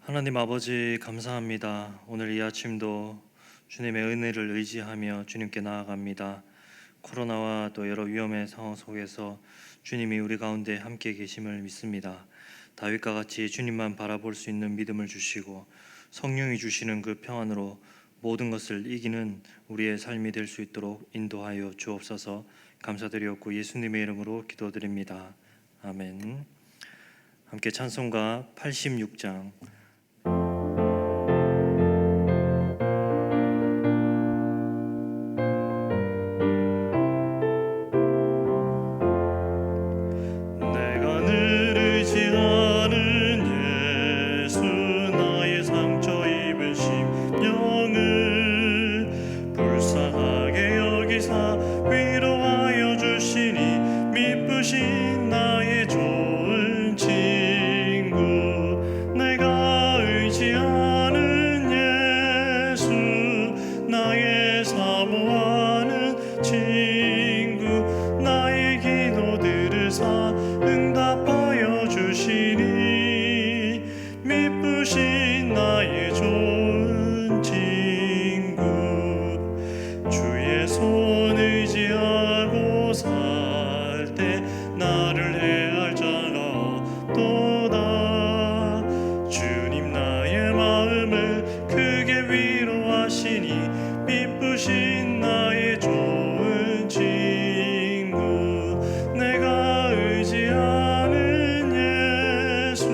하나님 아버지 감사합니다. 오늘 이 아침도 주님의 은혜를 의지하며 주님께 나아갑니다. 코로나와 또 여러 위험의 상황 속에서 주님이 우리 가운데 함께 계심을 믿습니다. 다윗과 같이 주님만 바라볼 수 있는 믿음을 주시고 성령이 주시는 그 평안으로 모든 것을 이기는 우리의 삶이 될 수 있도록 인도하여 주옵소서. 감사드리옵고 예수님의 이름으로 기도드립니다. 아멘. 함께 찬송가 86장 내가 늘 의지하는 예수 나의 상처 입은 심령을 불쌍하게 여기사 위로하여 주시니 미쁘신 나의 좋은 친구 내가 의지하는 예수 나의 사모하는 친구 나의 기도 들으사 응답하여 주시니 미쁘신 나의 좋은 친구 주의 손 의지하고 살 때 나를 해할 자가 없도다 주님 나의 마음을 크게 위로하시니 미쁘신 나의 좋은 친구 내가 의지하는 예수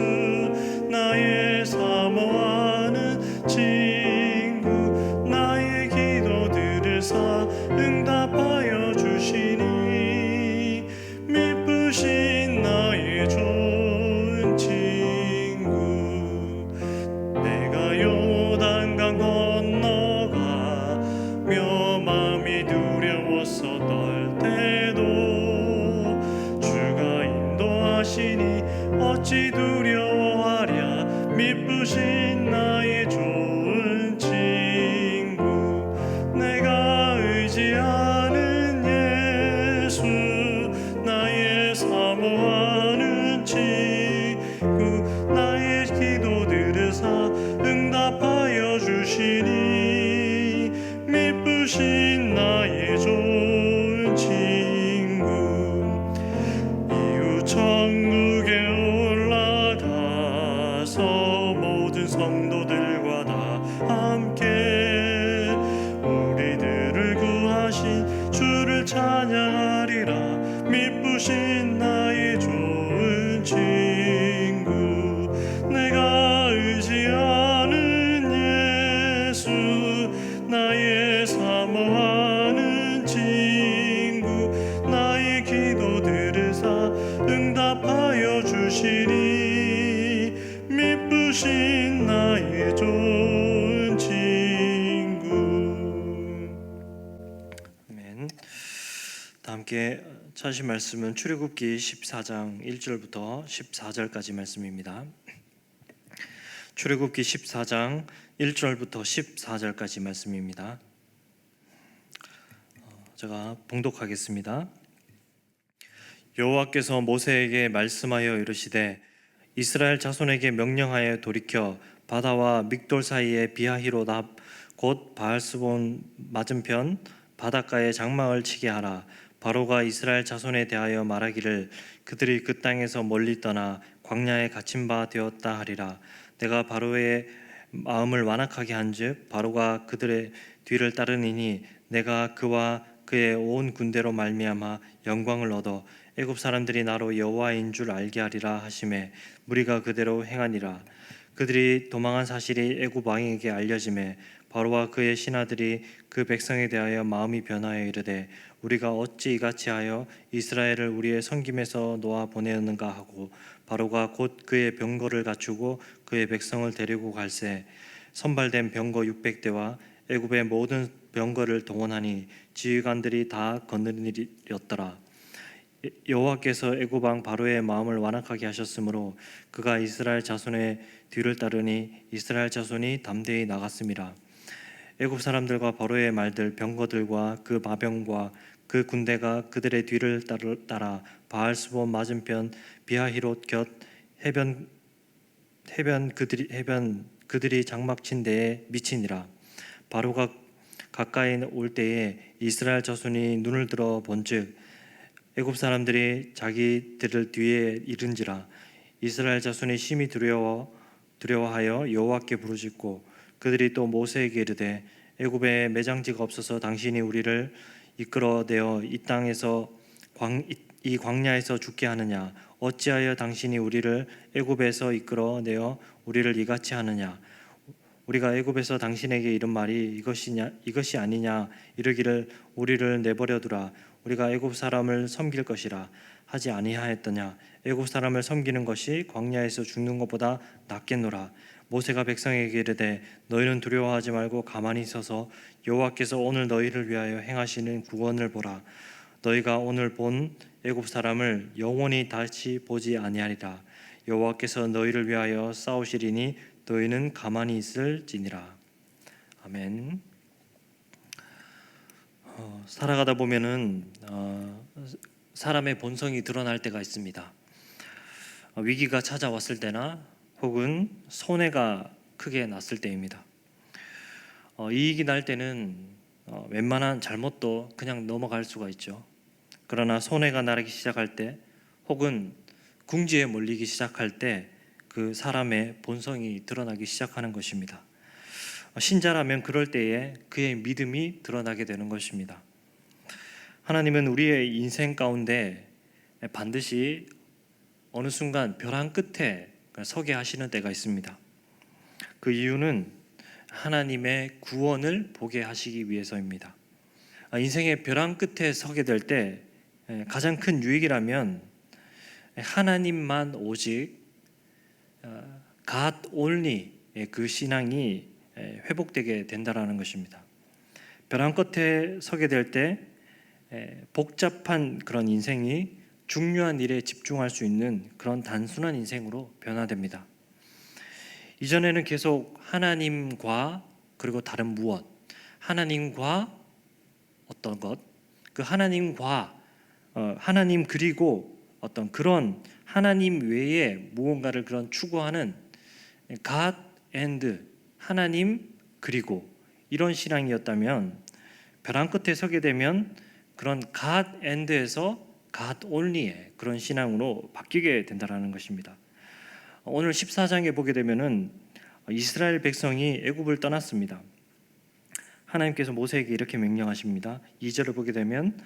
나의 사모하는 친구 나의 기도 들으사 응답하여 주시니 미쁘신 나의 좋은 친구 내가 요단강 건너가며 마음이 두려워서 떨 때도 주가 인도하시니 어찌 두려워하랴 미쁘신 나의 좋은 친구 내가 의지하는 예수 나의 사모하는 친구 나의 기도 들으사 응답하여 주시니 미쁘신 나의 좋은 친구 이후 천국에 올라가서 모든 성도들과 다 함께 우리들을 구하신 주를 찬양하리라 미쁘신 나의 좋은 친구 내가 의지하는 예수 나의 사모하는 친구 나의 기도 들으사 응답하여 주시니 미쁘신 나의 좋은 친구. 아멘. 다 함께 찾으신 말씀은 출애굽기 14장 1절부터 14절까지 말씀입니다. 출애굽기 14장 1절부터 14절까지 말씀입니다. 제가 봉독하겠습니다. 여호와께서 모세에게 말씀하여 이르시되 이스라엘 자손에게 명령하여 돌이켜 바다와 믹돌 사이에 비하히로답 곧 바알스본 맞은편 바닷가에 장막을 치게 하라. 바로가 이스라엘 자손에 대하여 말하기를 그들이 그 땅에서 멀리 떠나 광야에 갇힌 바 되었다 하리라. 내가 바로의 마음을 완악하게 한즉 바로가 그들의 뒤를 따르니니 내가 그와 그의 온 군대로 말미암아 영광을 얻어 애굽 사람들이 나로 여호와인 줄 알게 하리라 하시매 무리가 그대로 행하니라. 그들이 도망한 사실이 애굽 왕에게 알려지매 바로와 그의 신하들이 그 백성에 대하여 마음이 변하여 이르되 우리가 어찌 이같이 하여 이스라엘을 우리의 섬김에서 놓아 보내었는가 하고 바로가 곧 그의 병거를 갖추고 그의 백성을 데리고 갈새 선발된 병거 600대와 애굽의 모든 병거를 동원하니 지휘관들이 다 거느리렸더라. 여호와께서 애굽 왕 바로의 마음을 완악하게 하셨으므로 그가 이스라엘 자손의 뒤를 따르니 이스라엘 자손이 담대히 나갔음이라. 애굽 사람들과 바로의 말들 병거들과 그 마병과 그 군대가 그들의 뒤를 따라 바알스본 맞은편 비하히롯 곁 해변 그들이 장막 친 데에 미치니라. 바로가 가까이 올 때에 이스라엘 자손이 눈을 들어 본즉 애굽 사람들이 자기들을 뒤에 이른지라. 이스라엘 자손이 심히 두려워하여 여호와께 부르짖고 그들이 또 모세에게 이르되 애굽에 매장지가 없어서 당신이 우리를 이끌어내어 이 땅에서 이 광야에서 죽게 하느냐? 어찌하여 당신이 우리를 애굽에서 이끌어내어 우리를 이같이 하느냐? 우리가 애굽에서 당신에게 이른 말이 이것이 아니냐? 이르기를 우리를 내버려 두라. 우리가 애굽 사람을 섬길 것이라 하지 아니하였더냐? 애굽 사람을 섬기는 것이 광야에서 죽는 것보다 낫겠노라. 모세가 백성에게 이르되 너희는 두려워하지 말고 가만히 서서 여호와께서 오늘 너희를 위하여 행하시는 구원을 보라. 너희가 오늘 본 애굽 사람을 영원히 다시 보지 아니하리라. 여호와께서 너희를 위하여 싸우시리니 너희는 가만히 있을지니라. 아멘. 살아가다 보면은 사람의 본성이 드러날 때가 있습니다. 위기가 찾아왔을 때나 혹은 손해가 크게 났을 때입니다. 이익이 날 때는 웬만한 잘못도 그냥 넘어갈 수가 있죠. 그러나 손해가 나기 시작할 때 혹은 궁지에 몰리기 시작할 때 그 사람의 본성이 드러나기 시작하는 것입니다. 신자라면 그럴 때에 그의 믿음이 드러나게 되는 것입니다. 하나님은 우리의 인생 가운데 반드시 어느 순간 벼랑 끝에 서게 하시는 때가 있습니다. 그 이유는 하나님의 구원을 보게 하시기 위해서입니다. 인생의 벼랑 끝에 서게 될 때 가장 큰 유익이라면 하나님만 오직 God only 그 신앙이 회복되게 된다라는 것입니다. 벼랑 끝에 서게 될 때 복잡한 그런 인생이 중요한 일에 집중할 수 있는 그런 단순한 인생으로 변화됩니다. 이전에는 계속 하나님과 그리고 다른 무엇, 하나님과 어떤 것, 그 하나님과 하나님 그리고 어떤 그런 하나님 외에 무언가를 그런 추구하는 God and 하나님 그리고 이런 신앙이었다면 벼랑 끝에 서게 되면 그런 God and에서 God only의 그런 신앙으로 바뀌게 된다는 것입니다. 오늘 14장에 보게 되면은 이스라엘 백성이 애굽을 떠났습니다. 하나님께서 모세에게 이렇게 명령하십니다. 2절을 보게 되면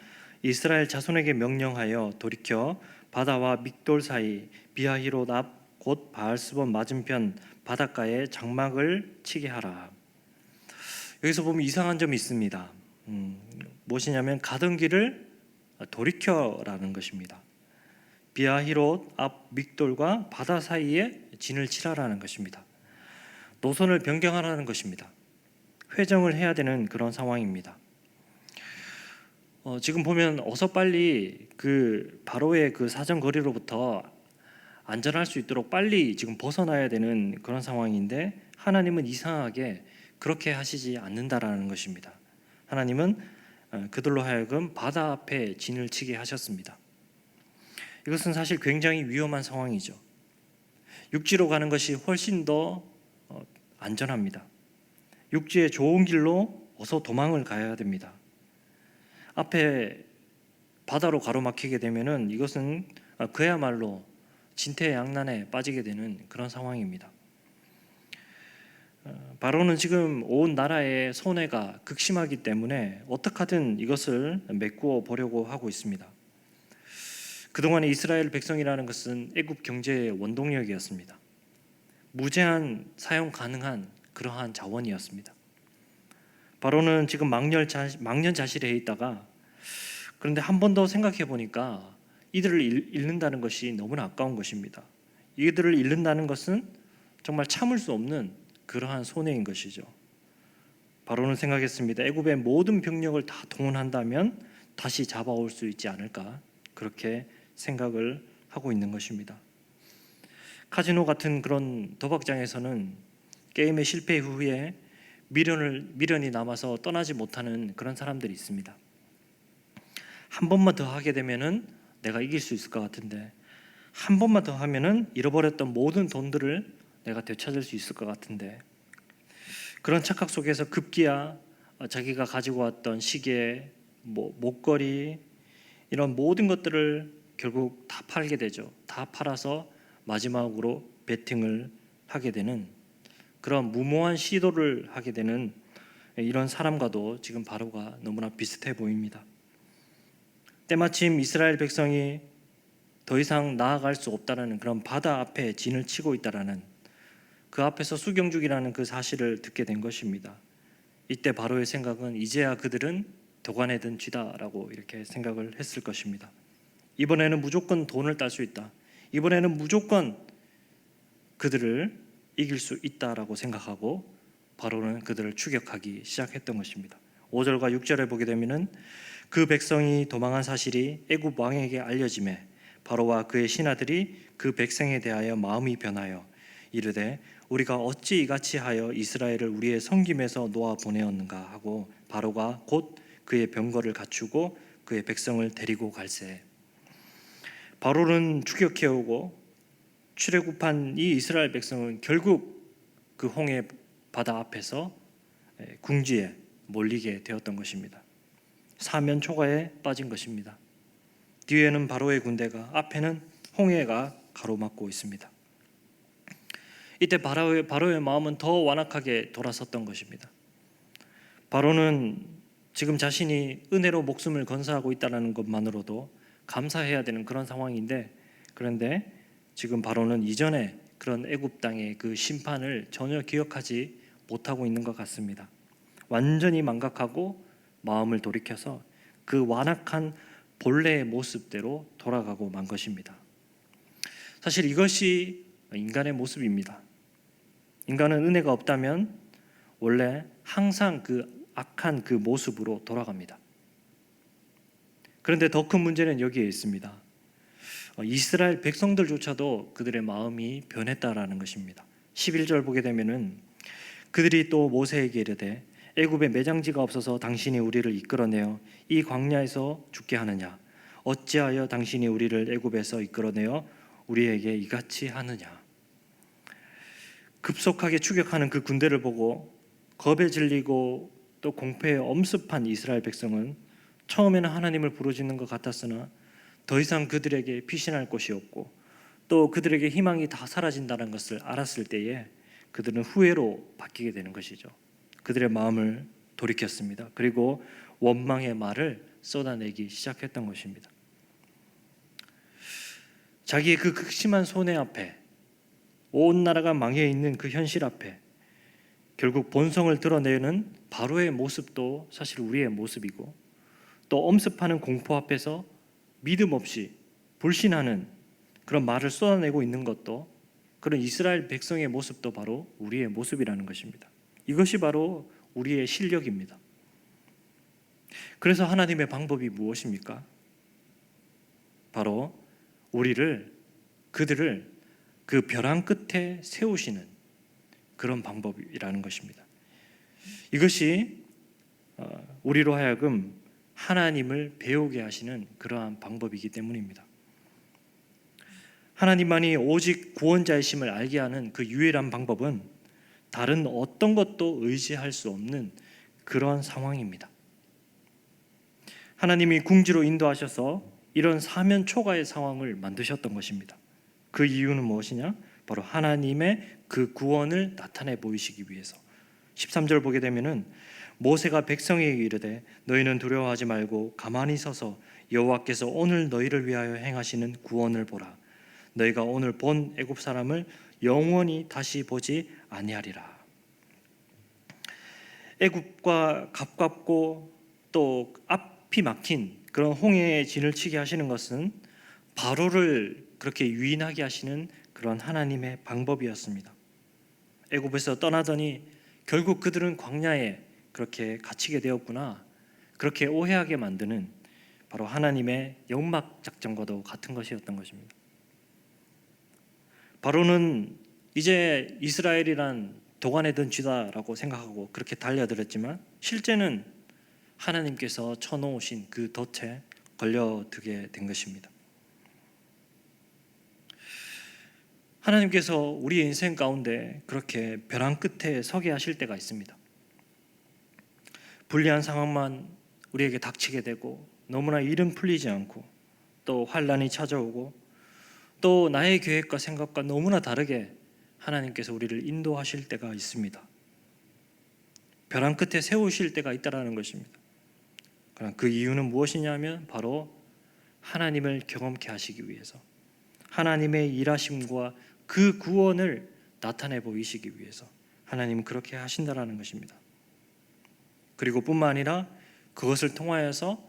이스라엘 자손에게 명령하여 돌이켜 바다와 믹돌 사이 비하히롯 앞 곧 바알스본 맞은편 바닷가에 장막을 치게 하라. 여기서 보면 이상한 점이 있습니다. 무엇이냐면 가던 길을 돌이켜라는 것입니다. 비하히롯 앞 믹돌과 바다 사이에 진을 치라라는 것입니다. 노선을 변경하라는 것입니다. 회정을 해야 되는 그런 상황입니다. 지금 보면 어서 빨리 그 바로의 그 사정거리로부터 안전할 수 있도록 빨리 지금 벗어나야 되는 그런 상황인데 하나님은 이상하게 그렇게 하시지 않는다라는 것입니다. 하나님은 그들로 하여금 바다 앞에 진을 치게 하셨습니다. 이것은 사실 굉장히 위험한 상황이죠. 육지로 가는 것이 훨씬 더 안전합니다. 육지의 좋은 길로 어서 도망을 가야 됩니다. 앞에 바다로 가로막히게 되면은 이것은 그야말로 진퇴양난에 빠지게 되는 그런 상황입니다. 바로는 지금 온 나라의 손해가 극심하기 때문에 어떻게 하든 이것을 메꾸어 보려고 하고 있습니다. 그동안의 이스라엘 백성이라는 것은 애굽 경제의 원동력이었습니다. 무제한 사용 가능한 그러한 자원이었습니다. 바로는 지금 망년자실에 있다가 그런데 한 번 더 생각해 보니까 이들을 잃는다는 것이 너무나 아까운 것입니다. 이들을 잃는다는 것은 정말 참을 수 없는 그러한 손해인 것이죠. 바로는 생각했습니다. 애굽의 모든 병력을 다 동원한다면 다시 잡아올 수 있지 않을까 그렇게 생각을 하고 있는 것입니다. 카지노 같은 그런 도박장에서는 게임의 실패 후에 미련이 남아서 떠나지 못하는 그런 사람들이 있습니다. 한 번만 더 하게 되면은 내가 이길 수 있을 것 같은데 한 번만 더 하면은 잃어버렸던 모든 돈들을 내가 되찾을 수 있을 것 같은데, 그런 착각 속에서 급기야 자기가 가지고 왔던 시계, 목걸이, 이런 모든 것들을 결국 다 팔게 되죠. 다 팔아서 마지막으로 베팅을 하게 되는, 그런 무모한 시도를 하게 되는 이런 사람과도 지금 바로가 너무나 비슷해 보입니다. 때마침 이스라엘 백성이 더 이상 나아갈 수 없다라는 그런 바다 앞에 진을 치고 있다라는, 그 앞에서 수경 중이라는 그 사실을 듣게 된 것입니다. 이때 바로의 생각은 이제야 그들은 도관에 든 쥐다라고 이렇게 생각을 했을 것입니다. 이번에는 무조건 돈을 딸 수 있다. 이번에는 무조건 그들을 이길 수 있다라고 생각하고 바로는 그들을 추격하기 시작했던 것입니다. 5절과 6절에 보게 되면은 그 백성이 도망한 사실이 애굽 왕에게 알려지매 바로와 그의 신하들이 그 백성에 대하여 마음이 변하여 이르되 우리가 어찌 이같이 하여 이스라엘을 우리의 섬김에서 놓아 보내었는가 하고 바로가 곧 그의 병거를 갖추고 그의 백성을 데리고 갈새. 바로는 추격해오고 출애굽한 이 이스라엘 백성은 결국 그 홍해 바다 앞에서 궁지에 몰리게 되었던 것입니다. 사면 초가에 빠진 것입니다. 뒤에는 바로의 군대가, 앞에는 홍해가 가로막고 있습니다. 이때 바로의 마음은 더 완악하게 돌아섰던 것입니다. 바로는 지금 자신이 은혜로 목숨을 건사하고 있다는 것만으로도 감사해야 되는 그런 상황인데, 그런데 지금 바로는 이전에 그런 애굽 땅의 그 심판을 전혀 기억하지 못하고 있는 것 같습니다. 완전히 망각하고 마음을 돌이켜서 그 완악한 본래의 모습대로 돌아가고 만 것입니다. 사실 이것이 인간의 모습입니다. 인간은 은혜가 없다면 원래 항상 그 악한 그 모습으로 돌아갑니다. 그런데 더 큰 문제는 여기에 있습니다. 이스라엘 백성들조차도 그들의 마음이 변했다라는 것입니다. 11절 보게 되면은 그들이 또 모세에게 이르되 애굽에 매장지가 없어서 당신이 우리를 이끌어내어 이 광야에서 죽게 하느냐? 어찌하여 당신이 우리를 애굽에서 이끌어내어 우리에게 이같이 하느냐? 급속하게 추격하는 그 군대를 보고 겁에 질리고 또 공포에 엄습한 이스라엘 백성은 처음에는 하나님을 부르짖는 것 같았으나 더 이상 그들에게 피신할 곳이 없고 또 그들에게 희망이 다 사라진다는 것을 알았을 때에 그들은 후회로 바뀌게 되는 것이죠. 그들의 마음을 돌이켰습니다. 그리고 원망의 말을 쏟아내기 시작했던 것입니다. 자기의 그 극심한 손해 앞에, 온 나라가 망해 있는 그 현실 앞에 결국 본성을 드러내는 바로의 모습도 사실 우리의 모습이고, 또 엄습하는 공포 앞에서 믿음 없이 불신하는 그런 말을 쏟아내고 있는 것도, 그런 이스라엘 백성의 모습도 바로 우리의 모습이라는 것입니다. 이것이 바로 우리의 실력입니다. 그래서 하나님의 방법이 무엇입니까? 바로 그들을 그 벼랑 끝에 세우시는 그런 방법이라는 것입니다. 이것이 우리로 하여금 하나님을 배우게 하시는 그러한 방법이기 때문입니다. 하나님만이 오직 구원자이심을 알게 하는 그 유일한 방법은 다른 어떤 것도 의지할 수 없는 그러한 상황입니다. 하나님이 궁지로 인도하셔서 이런 사면 초가의 상황을 만드셨던 것입니다. 그 이유는 무엇이냐? 바로 하나님의 그 구원을 나타내 보이시기 위해서. 13절 보게 되면은 모세가 백성에게 이르되 너희는 두려워하지 말고 가만히 서서 여호와께서 오늘 너희를 위하여 행하시는 구원을 보라. 너희가 오늘 본 애굽 사람을 영원히 다시 보지 아니하리라. 애굽과 가깝고 또 앞이 막힌 그런 홍해의 진을 치게 하시는 것은 바로를 그렇게 유인하게 하시는 그런 하나님의 방법이었습니다. 애굽에서 떠나더니 결국 그들은 광야에 그렇게 갇히게 되었구나, 그렇게 오해하게 만드는 바로 하나님의 연막 작전과도 같은 것이었던 것입니다. 바로는 이제 이스라엘이란 도관에 든 쥐다라고 생각하고 그렇게 달려들었지만 실제는 하나님께서 쳐놓으신 그 덫에 걸려들게 된 것입니다. 하나님께서 우리의 인생 가운데 그렇게 벼랑 끝에 서게 하실 때가 있습니다. 불리한 상황만 우리에게 닥치게 되고 너무나 일은 풀리지 않고 또 환난이 찾아오고 또 나의 계획과 생각과 너무나 다르게 하나님께서 우리를 인도하실 때가 있습니다. 벼랑 끝에 세우실 때가 있다라는 것입니다. 그럼 그 이유는 무엇이냐면 바로 하나님을 경험케 하시기 위해서, 하나님의 일하심과 그 구원을 나타내 보이시기 위해서 하나님은 그렇게 하신다라는 것입니다. 그리고 뿐만 아니라 그것을 통하여서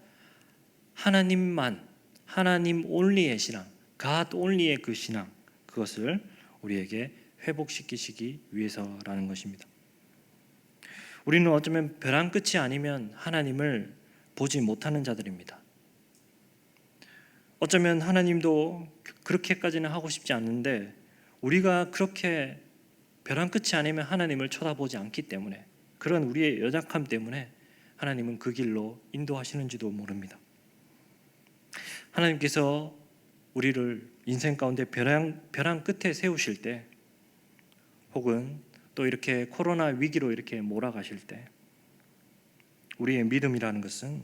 하나님만, 하나님 온리의 신앙, God 온리의 그 신앙, 그것을 우리에게 회복시키시기 위해서라는 것입니다. 우리는 어쩌면 벼랑 끝이 아니면 하나님을 보지 못하는 자들입니다. 어쩌면 하나님도 그렇게까지는 하고 싶지 않는데 우리가 그렇게 벼랑 끝이 아니면 하나님을 쳐다보지 않기 때문에, 그런 우리의 연약함 때문에 하나님은 그 길로 인도하시는지도 모릅니다. 하나님께서 우리를 인생 가운데 벼랑 끝에 세우실 때, 혹은 또 이렇게 코로나 위기로 이렇게 몰아가실 때, 우리의 믿음이라는 것은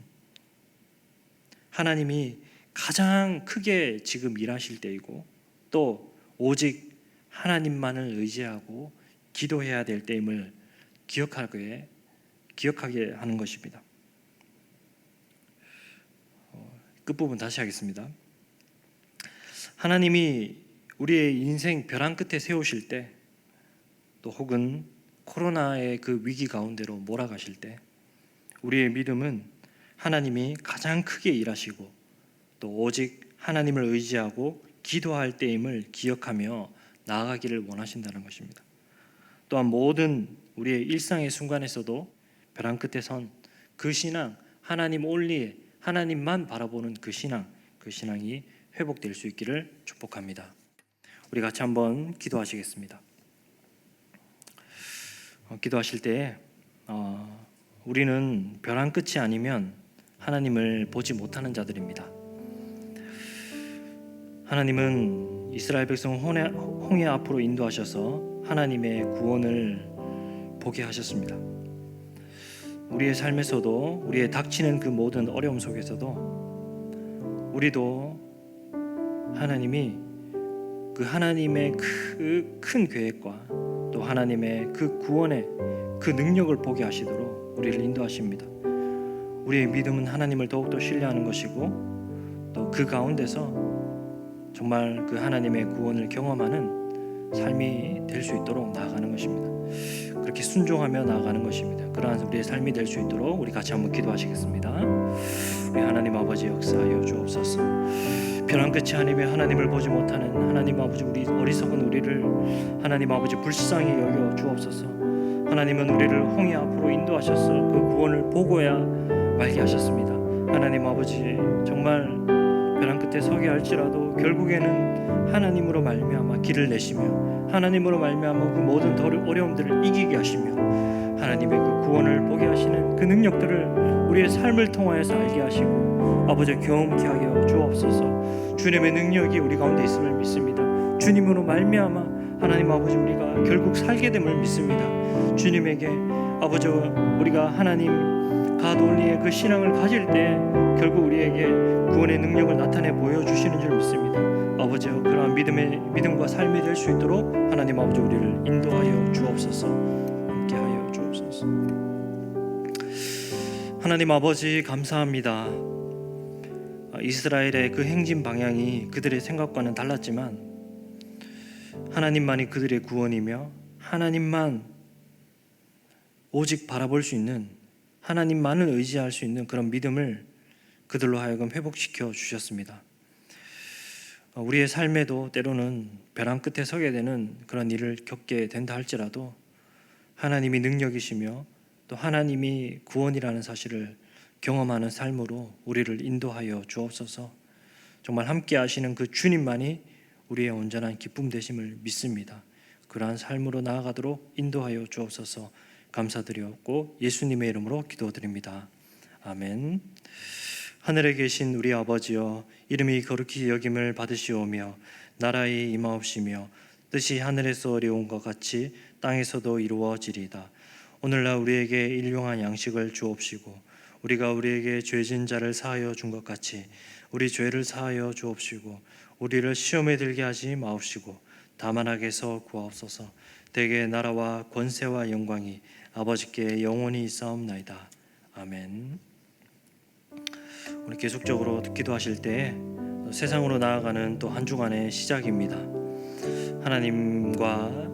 하나님이 가장 크게 지금 일하실 때이고 또 오직 하나님만을 의지하고 기도해야 될 때임을 기억하게 하는 것입니다. 끝부분 다시 하겠습니다. 하나님이 우리의 인생 벼랑 끝에 세우실 때, 또 혹은 코로나의 그 위기 가운데로 몰아가실 때, 우리의 믿음은 하나님이 가장 크게 일하시고 또 오직 하나님을 의지하고 기도할 때임을 기억하며 나아가기를 원하신다는 것입니다. 또한 모든 우리의 일상의 순간에서도 벼랑 끝에 선 그 신앙, 하나님 온리에 하나님만 바라보는 그 신앙이 회복될 수 있기를 축복합니다. 우리 같이 한번 기도하시겠습니다. 기도하실 때에 우리는 벼랑 끝이 아니면 하나님을 보지 못하는 자들입니다. 하나님은 이스라엘 백성 홍해 앞으로 인도하셔서 하나님의 구원을 보게 하셨습니다. 우리의 삶에서도, 우리의 닥치는 그 모든 어려움 속에서도 우리도 하나님이 그 하나님의 그 큰 계획과 또 하나님의 그 구원의 그 능력을 보게 하시도록 우리를 인도하십니다. 우리의 믿음은 하나님을 더욱더 신뢰하는 것이고 또 그 가운데서 정말 그 하나님의 구원을 경험하는 삶이 될 수 있도록 나아가는 것입니다. 그렇게 순종하며 나아가는 것입니다. 그러한 우리의 삶이 될 수 있도록 우리 같이 한번 기도하시겠습니다. 우리 하나님 아버지 역사하여 주옵소서. 벼랑 끝이 아니며 하나님을 보지 못하는 하나님 아버지, 우리 어리석은 우리를 하나님 아버지 불쌍히 여겨 주옵소서. 하나님은 우리를 홍해 앞으로 인도하셔서 그 구원을 보고야 말게 하셨습니다. 하나님 아버지, 정말 벼랑 끝에 서게 할지라도 결국에는 하나님으로 말미암아 길을 내시며 하나님으로 말미암아 그 모든 어려움들을 이기게 하시며 하나님의 그 구원을 보게 하시는 그 능력들을 우리의 삶을 통하여서 알게 하시고 아버지 경험케 하여 주옵소서. 주님의 능력이 우리 가운데 있음을 믿습니다. 주님으로 말미암아 하나님 아버지 우리가 결국 살게 됨을 믿습니다. 주님에게 아버지 우리가 하나님 가돌리의 그 신앙을 가질 때 결국 우리에게 구원의 능력을 나타내 보여주시는 줄 믿습니다. 아버지 그러한 믿음과 삶이 될 수 있도록 하나님 아버지 우리를 인도하여 주옵소서. 함께하여 주옵소서. 하나님 아버지 감사합니다. 이스라엘의 그 행진 방향이 그들의 생각과는 달랐지만 하나님만이 그들의 구원이며 하나님만 오직 바라볼 수 있는, 하나님만을 의지할 수 있는 그런 믿음을 그들로 하여금 회복시켜 주셨습니다. 우리의 삶에도 때로는 벼랑 끝에 서게 되는 그런 일을 겪게 된다 할지라도 하나님이 능력이시며 또 하나님이 구원이라는 사실을 경험하는 삶으로 우리를 인도하여 주옵소서. 정말 함께 하시는 그 주님만이 우리의 온전한 기쁨 되심을 믿습니다. 그러한 삶으로 나아가도록 인도하여 주옵소서. 감사드리옵고 예수님의 이름으로 기도드립니다. 아멘. 하늘에 계신 우리 아버지여, 이름이 거룩히 여김을 받으시오며 나라의 임하옵시며 뜻이 하늘에서 이루어온 것 같이 땅에서도 이루어지리이다. 오늘날 우리에게 일용할 양식을 주옵시고 우리가 우리에게 죄진 자를 사하여 준 것 같이 우리 죄를 사하여 주옵시고 우리를 시험에 들게 하지 마옵시고 다만 악에서 구하옵소서. 대개 나라와 권세와 영광이 아버지께 영원히 있사옵나이다. 아멘. 우리 계속적으로 기도하실 때 세상으로 나아가는 또 한 주간의 시작입니다. 하나님과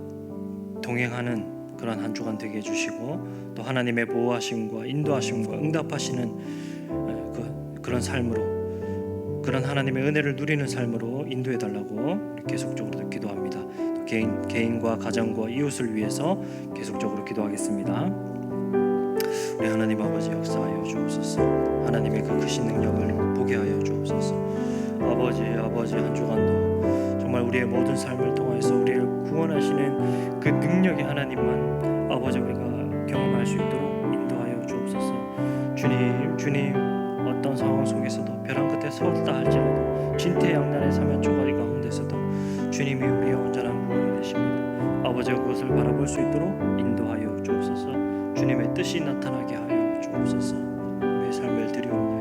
동행하는 그런 한 주간 되게 해주시고 또 하나님의 보호하심과 인도하심과 응답하시는 그런 삶으로, 그런 하나님의 은혜를 누리는 삶으로 인도해 달라고 계속적으로 기도합니다. 또 개인과 가정과 이웃을 위해서 계속적으로 기도하겠습니다. 우리 하나님 아버지 역사하여 주옵소서. 하나님의 그 크신 능력을 보게 하여 주옵소서. 아버지 한 주간도 정말 우리의 모든 삶을 통해서 우리를 구원하시는 그 능력의 하나님만 아버지 우리가 경험할 수 있도록 인도하여 주옵소서. 주님 어떤 상황 속에서도 벼랑 끝에 서있다 할지라도 진퇴양난의 사면초가리 가운데서도 주님이 우리의 온전한 구원이 되십니다. 아버지가 그것을 바라볼 수 있도록 인도하여 주옵소서. 주님의 뜻이 나타나게 하여 주옵소서. 우리의 삶을 드리옵나이다.